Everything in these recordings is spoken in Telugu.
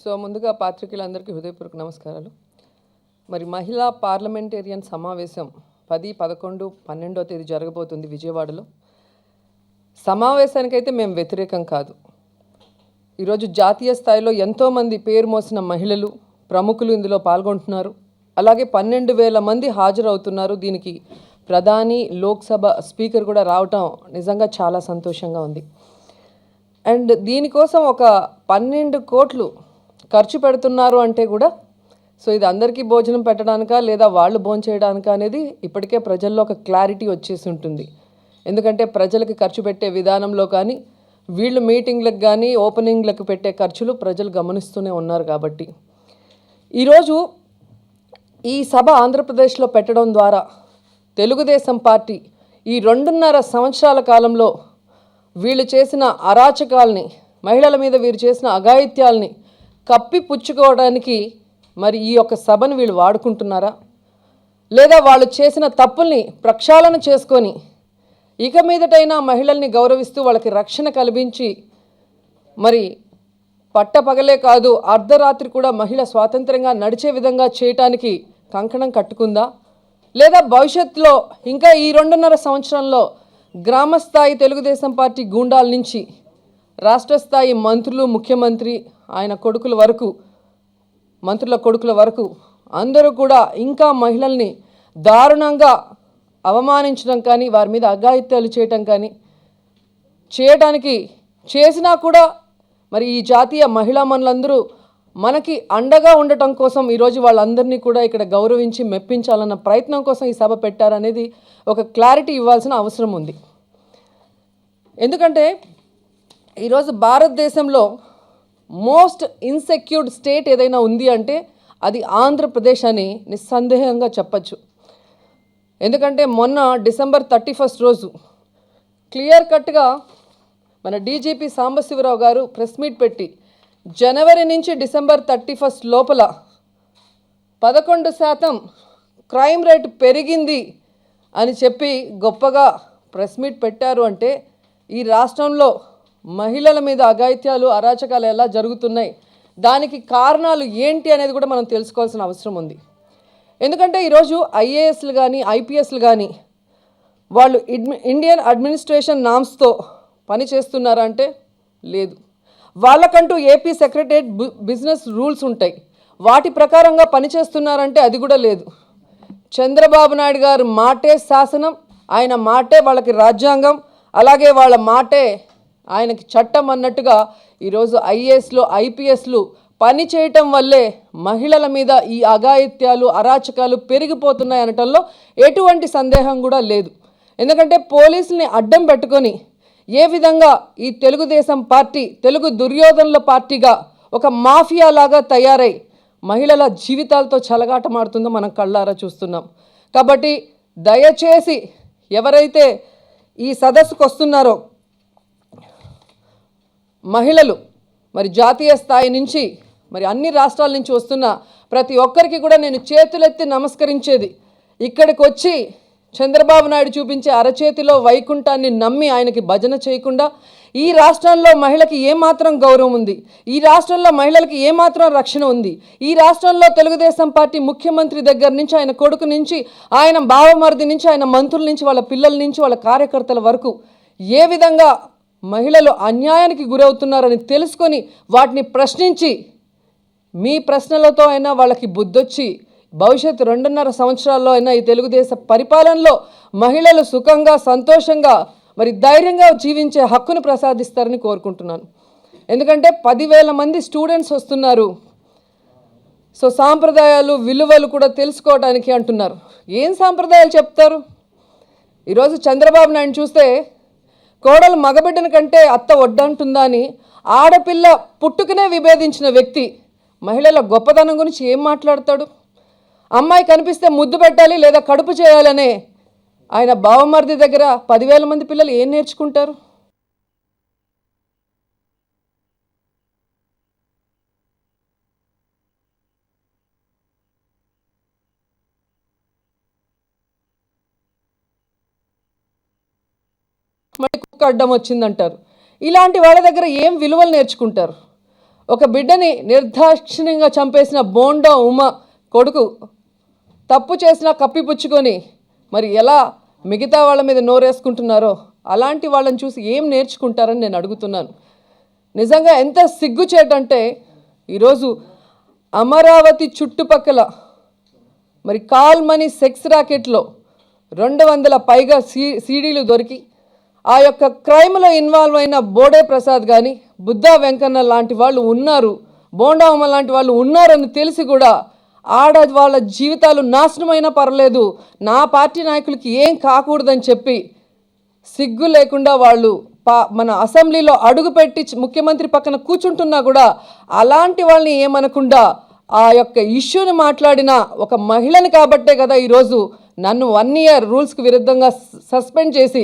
ముందుగా పాత్రికేయులందరికీ హృదయపూర్వక నమస్కారాలు. మరి మహిళా పార్లమెంటేరియన్ సమావేశం 10, 11, 12వ తేదీ జరగబోతుంది విజయవాడలో. సమావేశానికైతే మేము వ్యతిరేకం కాదు. ఈరోజు జాతీయ స్థాయిలో ఎంతోమంది పేరు మోసిన మహిళలు, ప్రముఖులు ఇందులో పాల్గొంటున్నారు. అలాగే 12,000 మంది హాజరవుతున్నారు. దీనికి ప్రధాని, లోక్సభ స్పీకర్ కూడా రావటం నిజంగా చాలా సంతోషంగా ఉంది. అండ్ దీనికోసం ఒక 12 కోట్లు ఖర్చు పెడుతున్నారు అంటే కూడా ఇది అందరికీ భోజనం పెట్టడానికా లేదా వాళ్ళు భోజనం చేయడానికా అనేది ఇప్పటికే ప్రజల్లో ఒక క్లారిటీ వచ్చేసి ఉంటుంది. ఎందుకంటే ప్రజలకు ఖర్చు పెట్టే విధానంలో కానీ వీళ్ళు మీటింగ్లకు కానీ ఓపెనింగ్లకు పెట్టే ఖర్చులు ప్రజలు గమనిస్తూనే ఉన్నారు. కాబట్టి ఈరోజు ఈ సభ ఆంధ్రప్రదేశ్లో పెట్టడం ద్వారా తెలుగుదేశం పార్టీ ఈ 2.5 సంవత్సరాల కాలంలో వీళ్ళు చేసిన అరాచకాల్ని, మహిళల మీద వీరు చేసిన అఘాయిత్యాల్ని కప్పిపుచ్చుకోవడానికి మరి ఈ యొక్క సభను వీళ్ళు వాడుకుంటున్నారా, లేదా వాళ్ళు చేసిన తప్పుల్ని ప్రక్షాళన చేసుకొని ఇక మీదటైనా మహిళల్ని గౌరవిస్తూ వాళ్ళకి రక్షణ కల్పించి మరి పట్టపగలే కాదు అర్ధరాత్రి కూడా మహిళ స్వాతంత్రంగా నడిచే విధంగా చేయటానికి కంకణం కట్టుకుందా, లేదా భవిష్యత్తులో ఇంకా ఈ 2.5 సంవత్సరంలో గ్రామస్థాయి తెలుగుదేశం పార్టీ గూండాల నుంచి రాష్ట్ర స్థాయి మంత్రులు, ముఖ్యమంత్రి, ఆయన కొడుకుల వరకు, మంత్రుల కొడుకుల వరకు అందరూ కూడా ఇంకా మహిళల్ని దారుణంగా అవమానించడం కానీ వారి మీద అఘాయిత్యాలు చేయటం కానీ చేయడానికి చేసినా కూడా మరి ఈ జాతీయ మహిళా మనులందరూ మనకి అండగా ఉండటం కోసం ఈరోజు వాళ్ళందరినీ కూడా ఇక్కడ గౌరవించి మెప్పించాలన్న ప్రయత్నం కోసం ఈ సభ పెట్టారనేది ఒక క్లారిటీ ఇవ్వాల్సిన అవసరం ఉంది. ఎందుకంటే ఈరోజు భారతదేశంలో మోస్ట్ ఇన్సెక్యూర్డ్ స్టేట్ ఏదైనా ఉంది అంటే అది ఆంధ్రప్రదేశ్ అని నిస్సందేహంగా చెప్పచ్చు. ఎందుకంటే మొన్న డిసెంబర్ 31 రోజు క్లియర్ కట్గా మన డీజీపీ సాంబశివరావు గారు ప్రెస్ మీట్ పెట్టి జనవరి నుంచి డిసెంబర్ 31 లోపల 11% క్రైమ్ రేట్ పెరిగింది అని చెప్పి గొప్పగా ప్రెస్ మీట్ పెట్టారు. అంటే ఈ రాష్ట్రంలో మహిళల మీద అఘాయిత్యాలు, అరాచకాలు ఎలా జరుగుతున్నాయి, దానికి కారణాలు ఏంటి అనేది కూడా మనం తెలుసుకోవాల్సిన అవసరం ఉంది. ఎందుకంటే ఈరోజు ఐఏఎస్లు కానీ ఐపీఎస్లు కానీ వాళ్ళు ఇండియన్ అడ్మినిస్ట్రేషన్ నామ్స్తో పని చేస్తున్నారంటే లేదు. వాళ్ళకంటూ ఏపీ సెక్రటరియట్ బిజినెస్ రూల్స్ ఉంటాయి, వాటి ప్రకారంగా పనిచేస్తున్నారంటే అది కూడా లేదు. చంద్రబాబు నాయుడు గారు మాటే శాసనం, ఆయన మాటే వాళ్ళకి రాజ్యాంగం, అలాగే వాళ్ళ మాటే ఆయనకి చట్టం అన్నట్టుగా ఈరోజు ఐఏఎస్లు ఐపీఎస్లు పని చేయటం వల్లే మహిళల మీద ఈ అఘాయిత్యాలు, అరాచకాలు పెరిగిపోతున్నాయి అనటంలో ఎటువంటి సందేహం కూడా లేదు. ఎందుకంటే పోలీసుల్ని అడ్డం పెట్టుకొని ఏ విధంగా ఈ తెలుగుదేశం పార్టీ తెలుగు దుర్యోధనుల పార్టీగా ఒక మాఫియా లాగా తయారై మహిళల జీవితాలతో చెలగాటమాడుతుందో మనం కళ్ళారా చూస్తున్నాం. కాబట్టి దయచేసి ఎవరైతే ఈ సదస్సుకు వస్తున్నారో మహిళలు, మరి జాతీయ స్థాయి నుంచి మరి అన్ని రాష్ట్రాల నుంచి వస్తున్న ప్రతి ఒక్కరికి కూడా నేను చేతులెత్తి నమస్కరించేది, ఇక్కడికి వచ్చి చంద్రబాబు నాయుడు చూపించే అరచేతిలో వైకుంఠాన్ని నమ్మి ఆయనకి భజన చేయకుండా ఈ రాష్ట్రంలో మహిళకి ఏమాత్రం గౌరవం ఉంది, ఈ రాష్ట్రంలో మహిళలకి ఏమాత్రం రక్షణ ఉంది, ఈ రాష్ట్రంలో తెలుగుదేశం పార్టీ ముఖ్యమంత్రి దగ్గర నుంచి, ఆయన కొడుకు నుంచి, ఆయన బావమరిది నుంచి, ఆయన మంత్రుల నుంచి, వాళ్ళ పిల్లల నుంచి, వాళ్ళ కార్యకర్తల వరకు ఏ విధంగా మహిళలు అన్యాయానికి గురవుతున్నారని తెలుసుకొని వాటిని ప్రశ్నించి మీ ప్రశ్నలతో అయినా వాళ్ళకి బుద్ధొచ్చి భవిష్యత్తు 2.5 సంవత్సరాల్లో అయినా ఈ తెలుగుదేశ పరిపాలనలో మహిళలు సుఖంగా, సంతోషంగా, మరి ధైర్యంగా జీవించే హక్కును ప్రసాదిస్తారని కోరుకుంటున్నాను. ఎందుకంటే 10,000 మంది స్టూడెంట్స్ వస్తున్నారు. సాంప్రదాయాలు, విలువలు కూడా తెలుసుకోవడానికి అంటున్నారు. ఏం సాంప్రదాయాలు చెప్తారు? ఈరోజు చంద్రబాబు నాయుడు చూస్తే కోడలు మగబిడ్డని కంటే అత్త వడ్డంటుందా అని ఆడపిల్ల పుట్టుకనే విభేదించిన వ్యక్తి మహిళల గొప్పతనం గురించి ఏం మాట్లాడతాడు? అమ్మాయి కనిపిస్తే ముద్దు పెట్టాలి లేదా కడుపు చేయాలనే ఆయన బావమరిది దగ్గర 10,000 మంది పిల్లలు ఏం నేర్చుకుంటారు? మళ్ళీ కుక్క అడ్డం వచ్చిందంటారు. ఇలాంటి వాళ్ళ దగ్గర ఏం విలువలు నేర్చుకుంటారు? ఒక బిడ్డని నిర్దాక్షిణ్యంగా చంపేసిన బోండా ఉమ కొడుకు తప్పు చేసినా కప్పిపుచ్చుకొని మరి ఎలా మిగతా వాళ్ళ మీద నోరేసుకుంటున్నారో అలాంటి వాళ్ళని చూసి ఏం నేర్చుకుంటారని నేను అడుగుతున్నాను. నిజంగా ఎంత సిగ్గుచేటంటే ఈరోజు అమరావతి చుట్టుపక్కల మరి కాల్ మనీ సెక్స్ ర్యాకెట్లో 200 పైగా సీడీలు దొరికి ఆ యొక్క క్రైమ్లో ఇన్వాల్వ్ అయిన బోడే ప్రసాద్ కానీ బుద్ధా వెంకన్న లాంటి వాళ్ళు ఉన్నారు, బోండా ఉమ లాంటి వాళ్ళు ఉన్నారని తెలిసి కూడా వాళ్ళ జీవితాలు నాశనమైనా పర్లేదు, నా పార్టీ నాయకులకి ఏం కాకూడదని చెప్పి సిగ్గు లేకుండా వాళ్ళు మన అసెంబ్లీలో అడుగుపెట్టి ముఖ్యమంత్రి పక్కన కూర్చుంటున్నా కూడా అలాంటి వాళ్ళని ఏమనకుండా ఆ యొక్క ఇష్యూని మాట్లాడిన ఒక మహిళని కాబట్టే కదా ఈరోజు నన్ను 1 ఇయర్ రూల్స్కి విరుద్ధంగా సస్పెండ్ చేసి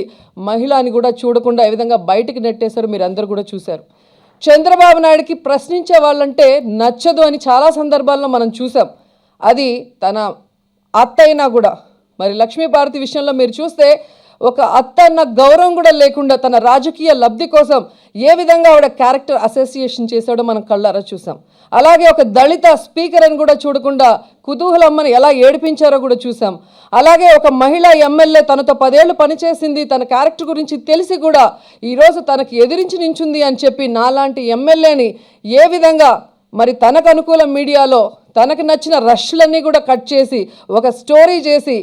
మహిళని కూడా చూడకుండా ఏ విధంగా బయటికి నెట్టేశారు మీరు అందరూ కూడా చూశారు. చంద్రబాబు నాయుడుకి ప్రశ్నించే వాళ్ళంటే నచ్చదు అని చాలా సందర్భాల్లో మనం చూసాం. అది తన అత్త అయినా కూడా మరి లక్ష్మీభారతి విషయంలో మీరు చూస్తే ఒక అత్త అన్న గౌరవం కూడా లేకుండా తన రాజకీయ లబ్ధి కోసం ఏ విధంగా ఆవిడ క్యారెక్టర్ అసోసియేషన్ చేశాడో మనం కళ్ళారా చూసాం. అలాగే ఒక దళిత స్పీకర్ అని కూడా చూడకుండా కుతూహలమ్మని ఎలా ఏడిపించారో కూడా చూసాం. అలాగే ఒక మహిళా ఎమ్మెల్యే తనతో 10 ఏళ్ళు పనిచేసింది, తన క్యారెక్టర్ గురించి తెలిసి కూడా ఈరోజు తనకి ఎదిరించి నించుంది అని చెప్పి నాలాంటి ఎమ్మెల్యేని ఏ విధంగా మరి తనకు అనుకూల మీడియాలో తనకు నచ్చిన రష్లన్నీ కూడా కట్ చేసి ఒక స్టోరీ చేసి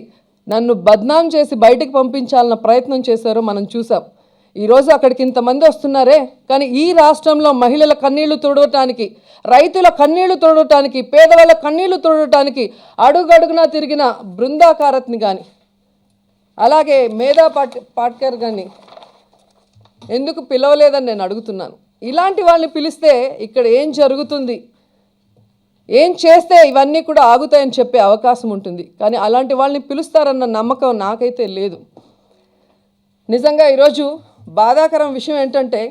నన్ను బద్నాం చేసి బయటికి పంపించాలన్న ప్రయత్నం చేశారో మనం చూసాం. ఈరోజు అక్కడికి ఇంతమంది వస్తున్నారే, కానీ ఈ రాష్ట్రంలో మహిళల కన్నీళ్లు తుడవటానికి, రైతుల కన్నీళ్లు తుడవటానికి, పేదవాళ్ళ కన్నీళ్లు తుడవటానికి అడుగడుగునా తిరిగిన బృందాకారత్ని కానీ అలాగే మేధా పాట్కర్ కానీ ఎందుకు పిలవలేదని నేను అడుగుతున్నాను. ఇలాంటి వాళ్ళని పిలిస్తే ఇక్కడ ఏం జరుగుతుంది, ఏం చేస్తే ఇవన్నీ కూడా ఆగుతాయని చెప్పే అవకాశం ఉంటుంది, కానీ అలాంటి వాళ్ళని పిలుస్తారన్న నమ్మకం నాకైతే లేదు. నిజంగా ఈరోజు బాధాకరం విషయం ఏంటంటే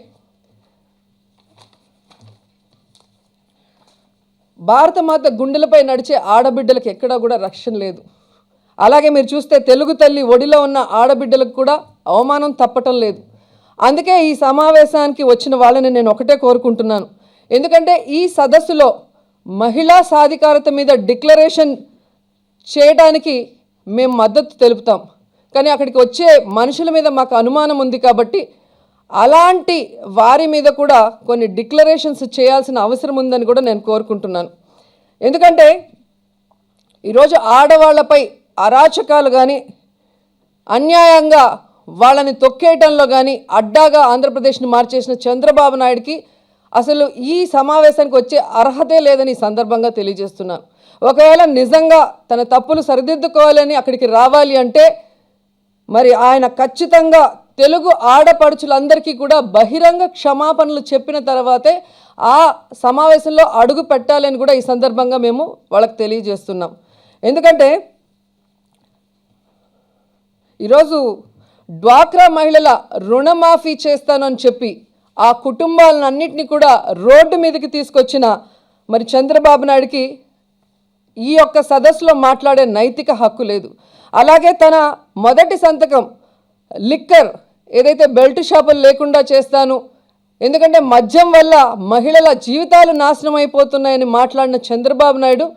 భారతమాత గుండెలపై నడిచే ఆడబిడ్డలకు ఎక్కడా కూడా రక్షణ లేదు. అలాగే మీరు చూస్తే తెలుగు తల్లి ఒడిలో ఉన్న ఆడబిడ్డలకు కూడా అవమానం తప్పటం లేదు. అందుకే ఈ సమావేశానికి వచ్చిన వాళ్ళని నేను ఒకటే కోరుకుంటున్నాను. ఎందుకంటే ఈ సదస్సులో మహిళా సాధికారత మీద డిక్లరేషన్ చేయడానికి మేము మద్దతు తెలుపుతాం, కానీ అక్కడికి వచ్చే మనుషుల మీద మాకు అనుమానం ఉంది కాబట్టి అలాంటి వారి మీద కూడా కొన్ని డిక్లరేషన్స్ చేయాల్సిన అవసరం ఉందని కూడా నేను కోరుకుంటున్నాను. ఎందుకంటే ఈరోజు ఆడవాళ్లపై అరాచకాలు కానీ అన్యాయంగా వాళ్ళని తొక్కేయటంలో కానీ అడ్డాగా ఆంధ్రప్రదేశ్ని మార్చేసిన చంద్రబాబు నాయుడికి అసలు ఈ సమావేశానికి వచ్చే అర్హతే లేదని ఈ సందర్భంగా తెలియజేస్తున్నాను. ఒకవేళ నిజంగా తన తప్పులు సరిదిద్దుకోవాలని అక్కడికి రావాలి అంటే మరి ఆయన ఖచ్చితంగా తెలుగు ఆడపడుచులందరికీ కూడా బహిరంగ క్షమాపణలు చెప్పిన తర్వాతే ఆ సమావేశంలో అడుగు పెట్టాలని కూడా ఈ సందర్భంగా మేము వాళ్ళకి తెలియజేస్తున్నాం. ఎందుకంటే ఈరోజు డ్వాక్రా మహిళల రుణమాఫీ చేస్తానని చెప్పి ఆ కుటుంబాలన్నింటినీ కూడా రోడ్డు మీదకి తీసుకొచ్చిన మరి చంద్రబాబు నాయుడికి ఈ యొక్క సదస్సులో మాట్లాడే నైతిక హక్కు లేదు. అలాగే తన మొదటి సంతకం లిక్కర్ ఏదైతే బెల్ట్ షాపులు లేకుండా చేస్తాను, ఎందుకంటే మద్యం వల్ల మహిళల జీవితాలు నాశనం అయిపోతున్నాయని మాట్లాడిన చంద్రబాబు నాయుడు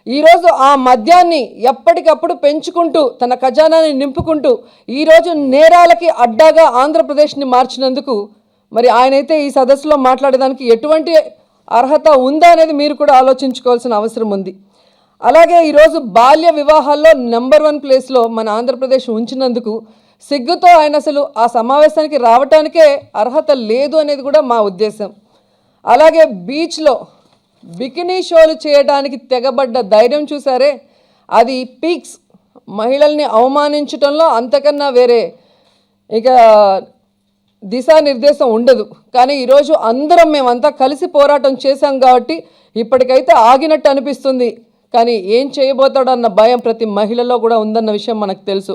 ఈరోజు ఆ మద్యాన్ని ఎప్పటికప్పుడు పెంచుకుంటూ తన ఖజానాని నింపుకుంటూ ఈరోజు నేరాలకి అడ్డాగా ఆంధ్రప్రదేశ్ని మార్చినందుకు మరి ఆయనైతే ఈ సదస్సులో మాట్లాడడానికి ఎటువంటి అర్హత ఉందా అనేది మీరు కూడా ఆలోచించుకోవాల్సిన అవసరం ఉంది. అలాగే ఈరోజు బాల్య వివాహాల్లో నెంబర్ 1 ప్లేస్లో మన ఆంధ్రప్రదేశ్ ఉంచినందుకు సిగ్గుతో ఆయన అసలు ఆ సమావేశానికి రావటానికే అర్హత లేదు అనేది కూడా మా ఉద్దేశం. అలాగే బీచ్లో బికినీ షోలు చేయడానికి తెగబడ్డ ధైర్యం చూసారే, అది పీక్స్. మహిళల్ని అవమానించడంలో అంతకన్నా వేరే ఇక దిశానిర్దేశం ఉండదు. కానీ ఈరోజు అందరం మేమంతా కలిసి పోరాటం చేశాం కాబట్టి ఇప్పటికైతే ఆగినట్టు అనిపిస్తుంది, కానీ ఏం చేయబోతాడన్న భయం ప్రతి మహిళలో కూడా ఉందన్న విషయం మనకు తెలుసు.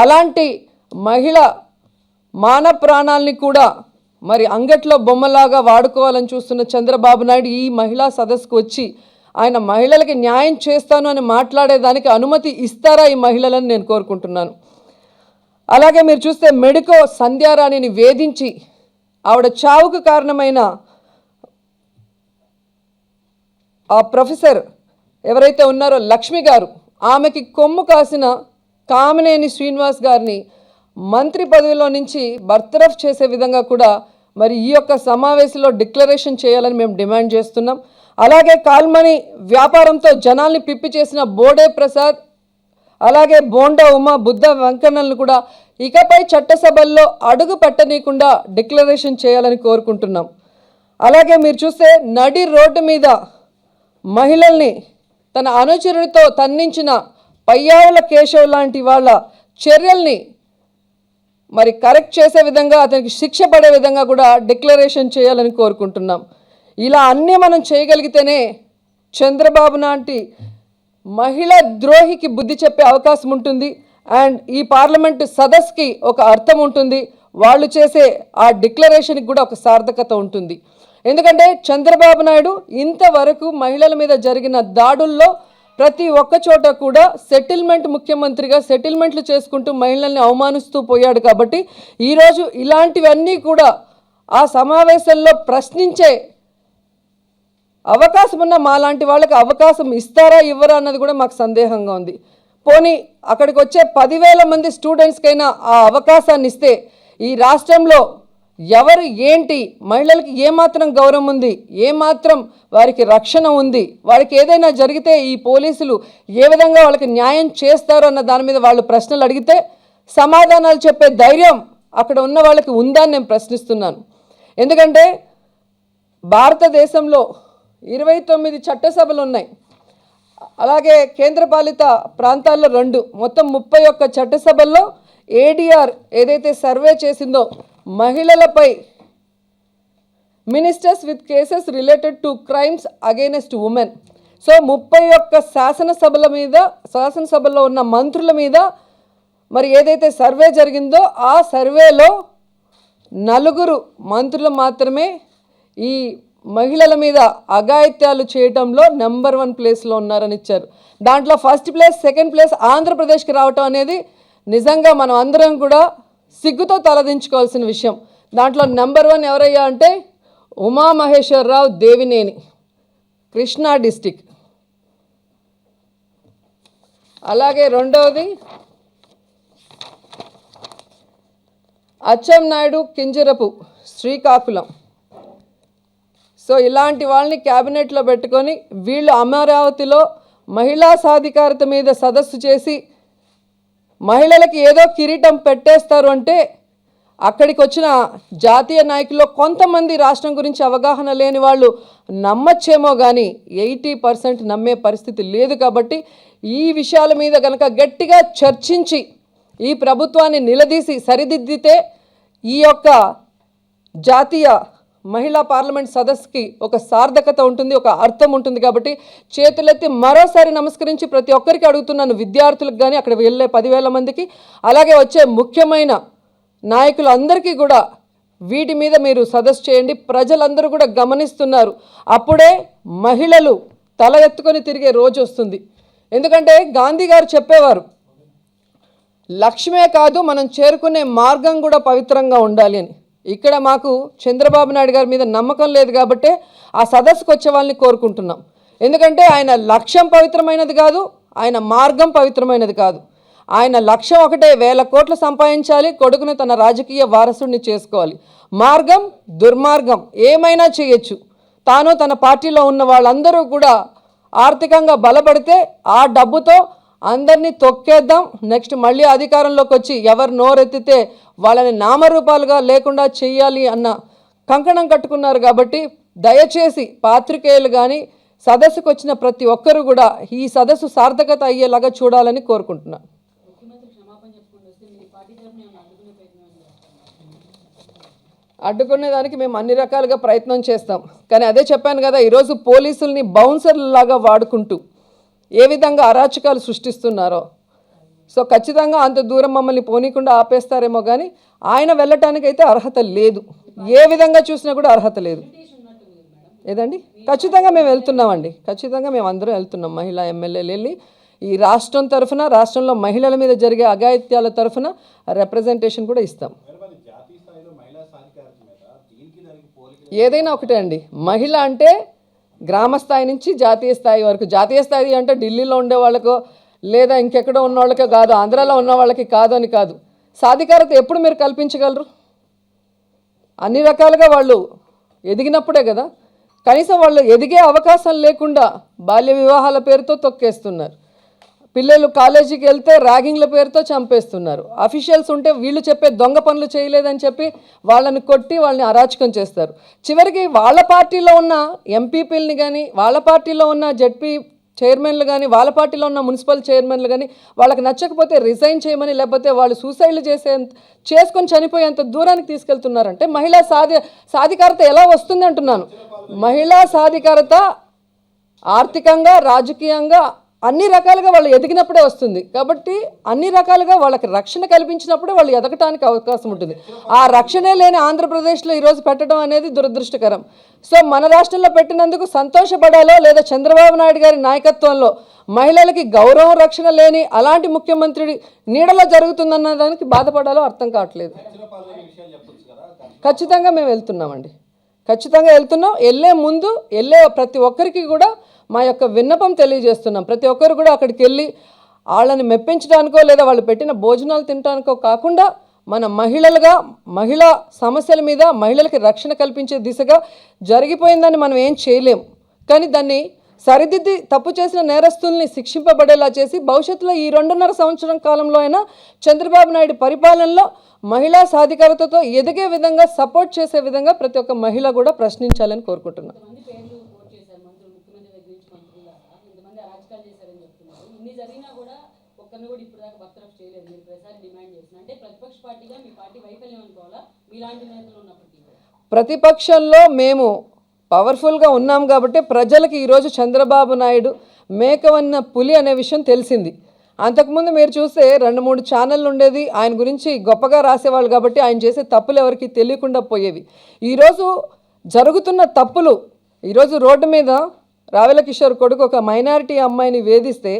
అలాంటి మహిళ మాన ప్రాణాలని కూడా మరి అంగట్లో బొమ్మలాగా వాడుకోవాలని చూస్తున్న చంద్రబాబు నాయుడు ఈ మహిళా సదస్సుకు వచ్చి ఆయన మహిళలకి న్యాయం చేస్తాను అని మాట్లాడేదానికి అనుమతి ఇస్తారా ఈ మహిళలను నేను కోరుకుంటున్నాను. అలాగే మీరు చూస్తే మెడికో సంధ్యారాణిని వేధించి ఆవిడ చావుకు కారణమైన ఆ ప్రొఫెసర్ ఎవరైతే ఉన్నారో లక్ష్మి గారు, ఆమెకి కొమ్ము కాసిన కామినేని శ్రీనివాస్ గారిని మంత్రి పదవిలో నుంచి బర్తరఫ్ చేసే విధంగా కూడా మరి ఈ యొక్క సమావేశంలో డిక్లరేషన్ చేయాలని మేము డిమాండ్ చేస్తున్నాం. అలాగే కాల్మనీ వ్యాపారంతో జనాల్ని పిప్పి చేసిన బోడే ప్రసాద్, అలాగే బోండా ఉమా, బుద్ధ వెంకన్నలను కూడా ఇకపై చట్టసభల్లో అడుగు పెట్టనీయకుండా డిక్లరేషన్ చేయాలని కోరుకుంటున్నాం. అలాగే మీరు చూస్తే నడి రోడ్డు మీద మహిళల్ని తన అనుచరుడితో తన్నించిన పయ్యావుల కేశవ్ లాంటి వాళ్ళ చర్యల్ని మరి కరెక్ట్ చేసే విధంగా, అతనికి శిక్ష పడే విధంగా కూడా డిక్లరేషన్ చేయాలని కోరుకుంటున్నాం. ఇలా అన్నీ మనం చేయగలిగితేనే చంద్రబాబు లాంటి మహిళా ద్రోహికి బుద్ధి చెప్పే అవకాశం ఉంటుంది. అండ్ ఈ పార్లమెంటు సదస్సుకి ఒక అర్థం ఉంటుంది, వాళ్ళు చేసే ఆ డిక్లరేషన్కి కూడా ఒక సార్థకత ఉంటుంది. ఎందుకంటే చంద్రబాబు నాయుడు ఇంతవరకు మహిళల మీద జరిగిన దాడుల్లో ప్రతి ఒక్క చోట కూడా సెటిల్మెంట్ ముఖ్యమంత్రిగా సెటిల్మెంట్లు చేసుకుంటూ మహిళల్ని అవమానిస్తూ పోయాడు. కాబట్టి ఈరోజు ఇలాంటివన్నీ కూడా ఆ సమావేశంలో ప్రశ్నించే అవకాశం ఉన్న మాలాంటి వాళ్ళకి అవకాశం ఇస్తారా ఇవ్వరా అన్నది కూడా మాకు సందేహంగా ఉంది. పోనీ అక్కడికి వచ్చే 10,000 మంది స్టూడెంట్స్కైనా ఆ అవకాశాన్ని ఇస్తే ఈ రాష్ట్రంలో ఎవరు ఏంటి, మహిళలకి ఏమాత్రం గౌరవం ఉంది, ఏమాత్రం వారికి రక్షణ ఉంది, వారికి ఏదైనా జరిగితే ఈ పోలీసులు ఏ విధంగా వాళ్ళకి న్యాయం చేస్తారు అన్న దాని మీద వాళ్ళు ప్రశ్నలు అడిగితే సమాధానాలు చెప్పే ధైర్యం అక్కడ ఉన్న వాళ్ళకి ఉందని నేను ప్రశ్నిస్తున్నాను. ఎందుకంటే భారతదేశంలో 29 చట్టసభలు ఉన్నాయి, అలాగే కేంద్రపాలిత ప్రాంతాల్లో 2, మొత్తం 31 చట్టసభల్లో ఏడీఆర్ ఏదైతే సర్వే చేసిందో మహిళలపై ministers with cases related to crimes against women. So 31 శాసనసభలో ఉన్న మంత్రుల మీద మరి ఏదైతే సర్వే జరిగిందో ఆ సర్వేలో 4 మంత్రులు మాత్రమే ఈ మహిళల మీద అఘాయిత్యాలు చేయటంలో నెంబర్ 1 ప్లేస్లో ఉన్నారని ఇచ్చారు. దాంట్లో ఫస్ట్ ప్లేస్, సెకండ్ ప్లేస్ ఆంధ్రప్రదేశ్కి రావటం అనేది నిజంగా మనం అందరం కూడా సిగ్గుతో తలదించుకోవాల్సిన విషయం. దాంట్లో నెంబర్ 1 ఎవరయ్యా అంటే ఉమామహేశ్వరరావు దేవినేని, కృష్ణా డిస్టిక్. అలాగే రెండవది అచ్చెన్నాయుడు కింజరపు, శ్రీకాకుళం. సో ఇలాంటి వాళ్ళని క్యాబినెట్లో పెట్టుకొని వీళ్ళు అమరావతిలో మహిళా సాధికారత మీద సదస్సు చేసి మహిళలకి ఏదో కిరీటం పెట్టేస్తారు అంటే అక్కడికి వచ్చిన జాతీయ నాయకుల్లో కొంతమంది రాష్ట్రం గురించి అవగాహన లేని వాళ్ళు నమ్మచ్చేమో కానీ 80% నమ్మే పరిస్థితి లేదు. కాబట్టి ఈ విషయాల మీద కనుక గట్టిగా చర్చించి ఈ ప్రభుత్వాన్ని నిలదీసి సరిదిద్దితే ఈ యొక్క జాతీయ మహిళా పార్లమెంట్ సదస్సుకి ఒక సార్థకత ఉంటుంది, ఒక అర్థం ఉంటుంది. కాబట్టి చేతులెత్తి మరోసారి నమస్కరించి ప్రతి ఒక్కరికి అడుగుతున్నాను, విద్యార్థులకు కానీ అక్కడ వెళ్ళే 10,000 మందికి, అలాగే వచ్చే ముఖ్యమైన నాయకులు అందరికీ కూడా వీటి మీద మీరు సదస్సు చేయండి. ప్రజలందరూ కూడా గమనిస్తున్నారు, అప్పుడే మహిళలు తల ఎత్తుకొని తిరిగే రోజు వస్తుంది. ఎందుకంటే గాంధీ గారు చెప్పేవారు, లక్ష్యమే కాదు మనం చేరుకునే మార్గం కూడా పవిత్రంగా ఉండాలి అని. ఇక్కడ మాకు చంద్రబాబు నాయుడు గారి మీద నమ్మకం లేదు కాబట్టి ఆ సదస్సుకు వచ్చే వాళ్ళని కోరుకుంటున్నాం. ఎందుకంటే ఆయన లక్ష్యం పవిత్రమైనది కాదు, ఆయన మార్గం పవిత్రమైనది కాదు. ఆయన లక్ష్యం ఒకటే, 1,000 కోట్లు సంపాదించాలి, కొడుకుని తన రాజకీయ వారసుడిని చేసుకోవాలి. మార్గం దుర్మార్గం, ఏమైనా చేయొచ్చు. తాను తన పార్టీలో ఉన్న వాళ్ళందరూ కూడా ఆర్థికంగా బలపడితే ఆ డబ్బుతో అందరినీ తొక్కేద్దాం, నెక్స్ట్ మళ్ళీ అధికారంలోకి వచ్చి ఎవరు నోరెత్తితే వాళ్ళని నామరూపాలుగా లేకుండా చెయ్యాలి అన్న కంకణం కట్టుకున్నారు. కాబట్టి దయచేసి పాత్రికేయులు కానీ సదస్సుకు వచ్చిన ప్రతి ఒక్కరూ కూడా ఈ సదస్సు సార్థకత అయ్యేలాగా చూడాలని కోరుకుంటున్నాను. అడ్డుకునేదానికి మేము అన్ని రకాలుగా ప్రయత్నం చేస్తాం. కానీ అదే చెప్పాను కదా, ఈరోజు పోలీసుల్ని బౌన్సర్లాగా వాడుకుంటూ ఏ విధంగా అరాచకాలు సృష్టిస్తున్నారో. సో ఖచ్చితంగా అంత దూరం మమ్మల్ని పోనీకుండా ఆపేస్తారేమో కానీ ఆయన వెళ్ళటానికైతే అర్హత లేదు, ఏ విధంగా చూసినా కూడా అర్హత లేదు. ఏదండి, ఖచ్చితంగా మేము వెళ్తున్నామండి, ఖచ్చితంగా మేము అందరం వెళ్తున్నాం. మహిళా ఎమ్మెల్యేలు వెళ్ళి ఈ రాష్ట్రం తరఫున, రాష్ట్రంలో మహిళల మీద జరిగే అఘాయిత్యాల తరఫున రిప్రజెంటేషన్ కూడా ఇస్తాం. ఏదైనా ఒకటే అండి, మహిళ అంటే గ్రామ స్థాయి నుంచి జాతీయ స్థాయి వరకు. జాతీయ స్థాయి అంటే ఢిల్లీలో ఉండే వాళ్ళకో లేదా ఇంకెక్కడో ఉన్న వాళ్ళకో కాదు, ఆంధ్రాలో ఉన్న వాళ్ళకి కాదు అని కాదు. సాధికారత ఎప్పుడు మీరు కల్పించగలరు? అన్ని రకాలుగా వాళ్ళు ఎదిగినప్పుడే కదా. కనీసం వాళ్ళు ఎదిగే అవకాశం లేకుండా బాల్య వివాహాల పేరుతో తొక్కేస్తున్నారు. పిల్లలు కాలేజీకి వెళ్తే ర్యాగింగ్ల పేరుతో చంపేస్తున్నారు. అఫీషియల్స్ ఉంటే వీళ్ళు చెప్పే దొంగ పనులు చేయలేదని చెప్పి వాళ్ళని కొట్టి వాళ్ళని అరాచకం చేస్తారు. చివరికి వాళ్ళ పార్టీలో ఉన్న ఎంపీపీలని కానీ, వాళ్ళ పార్టీలో ఉన్న జడ్పీ చైర్మన్లు కానీ, వాళ్ళ పార్టీలో ఉన్న మున్సిపల్ చైర్మన్లు కానీ వాళ్ళకి నచ్చకపోతే రిజైన్ చేయమని, లేకపోతే వాళ్ళు సూసైడ్లు చేసుకొని చనిపోయేంత దూరానికి తీసుకెళ్తున్నారంటే మహిళా సాధికారత ఎలా వస్తుంది అంటున్నాను. మహిళా సాధికారత ఆర్థికంగా, రాజకీయంగా అన్ని రకాలుగా వాళ్ళు ఎదిగినప్పుడే వస్తుంది. కాబట్టి అన్ని రకాలుగా వాళ్ళకి రక్షణ కల్పించినప్పుడే వాళ్ళు ఎదగటానికి అవకాశం ఉంటుంది. ఆ రక్షణే లేని ఆంధ్రప్రదేశ్లో ఈరోజు పెట్టడం అనేది దురదృష్టకరం. సో మన రాష్ట్రంలో పెట్టినందుకు సంతోషపడాలో లేదా చంద్రబాబు నాయుడు గారి నాయకత్వంలో మహిళలకి గౌరవం, రక్షణ లేని అలాంటి ముఖ్యమంత్రి నీడలో జరుగుతుందన్న దానికి బాధపడాలో అర్థం కావట్లేదు. ఖచ్చితంగా మేము వెళ్తున్నామండి, ఖచ్చితంగా వెళ్తున్నాం. వెళ్ళే ముందు ప్రతి ఒక్కరికి కూడా మా యొక్క విన్నపం తెలియజేస్తున్నాం. ప్రతి ఒక్కరు కూడా అక్కడికి వెళ్ళి వాళ్ళని మెప్పించడానికో లేదా వాళ్ళు పెట్టిన భోజనాలు తినడానికో కాకుండా మన మహిళా సమస్యల మీద మహిళలకి రక్షణ కల్పించే దిశగా జరిగిపోయిందని మనం ఏం చేయలేం. కానీ దాన్ని సరిదిద్ది తప్పు చేసిన నేరస్తుల్ని శిక్షింపబడేలా చేసి భవిష్యత్తులో ఈ 2.5 సంవత్సరం కాలంలో అయినా చంద్రబాబు నాయుడు పరిపాలనలో మహిళా సాధికారతతో ఎదిగే విధంగా సపోర్ట్ చేసే విధంగా ప్రతి ఒక్క మహిళ కూడా ప్రశ్నించాలని కోరుకుంటున్నాను. ప్రతిపక్షంలో మేము పవర్ఫుల్గా ఉన్నాం కాబట్టి ప్రజలకు ఈరోజు చంద్రబాబు నాయుడు మేకవన్న పులి అనే విషయం తెలిసింది. అంతకుముందు మీరు చూస్తే 2-3 ఛానళ్ళు ఉండేది, ఆయన గురించి గొప్పగా రాసేవాళ్ళు కాబట్టి ఆయన చేసే తప్పులు ఎవరికి తెలియకుండా పోయేవి. ఈరోజు జరుగుతున్న తప్పులు, ఈరోజు రోడ్డు మీద రావెల కిషోర్ కొడుకు ఒక మైనారిటీ అమ్మాయిని వేధిస్తే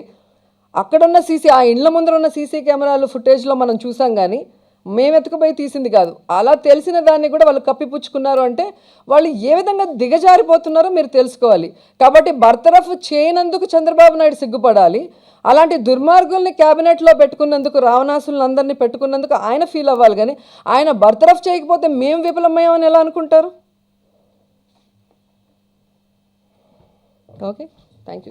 అక్కడున్న ఆ ఇండ్ల ముందర ఉన్న సీసీ కెమెరాలు ఫుటేజ్లో మనం చూసాం. కానీ మేము ఎత్తుకుపోయి తీసింది కాదు. అలా తెలిసిన దాన్ని కూడా వాళ్ళు కప్పిపుచ్చుకున్నారు అంటే వాళ్ళు ఏ విధంగా దిగజారిపోతున్నారో మీరు తెలుసుకోవాలి. కాబట్టి బర్తరఫ్ చేయనందుకు చంద్రబాబు నాయుడు సిగ్గుపడాలి. అలాంటి దుర్మార్గుల్ని క్యాబినెట్లో పెట్టుకున్నందుకు, రావణాసులను అందరినీ పెట్టుకున్నందుకు ఆయన ఫీల్ అవ్వాలి. కానీ ఆయన బర్తరఫ్ చేయకపోతే మేము విఫలమయ్యామని ఎలా అనుకుంటారు? Okay, thank you.